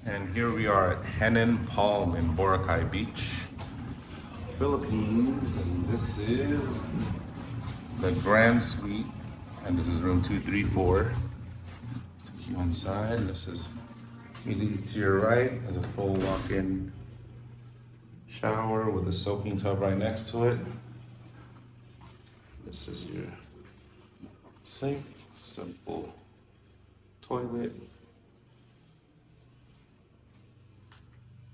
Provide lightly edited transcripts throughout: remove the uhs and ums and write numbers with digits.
And here we are at Henann Palm in Boracay Beach, Philippines. And this is the Grand Suite. And this is room 234. So you inside. This is immediately to your right. There's a full walk-in shower with a soaking tub right next to it. This is your sink, simple toilet.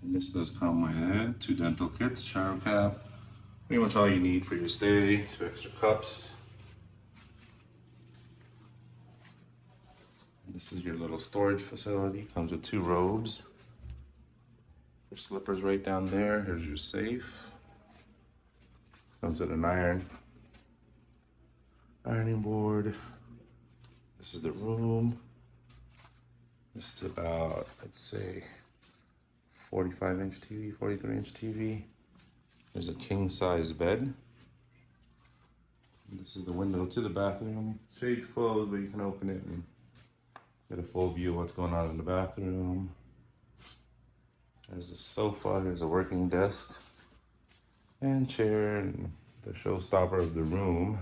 And this does come with 2 dental kits, shower cap, pretty much all you need for your stay, 2 extra cups. And this is your little storage facility, comes with 2 robes. Your slippers right down there, here's your safe. Comes with an ironing board. This is the room. This is about, let's say, 45-inch TV, 43-inch TV. There's a king-size bed. And this is the window to the bathroom. Shades closed, but you can open it and get a full view of what's going on in the bathroom. There's a sofa, there's a working desk and chair, and the showstopper of the room.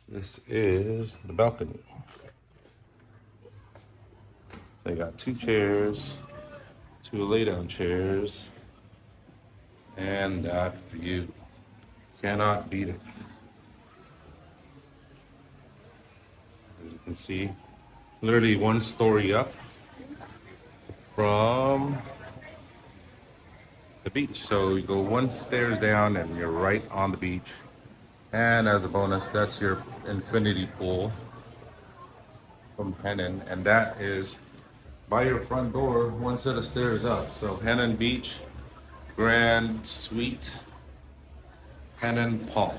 This is the balcony. They got 2 chairs, 2 lay-down chairs, and that view. Cannot beat it. As you can see, literally 1 story up from the beach. So you go 1 stairs down and you're right on the beach. And as a bonus, that's your infinity pool from Henann, and that is by your front door, 1 set of stairs up. So Henann Beach, Grand Suite, Henann Palm.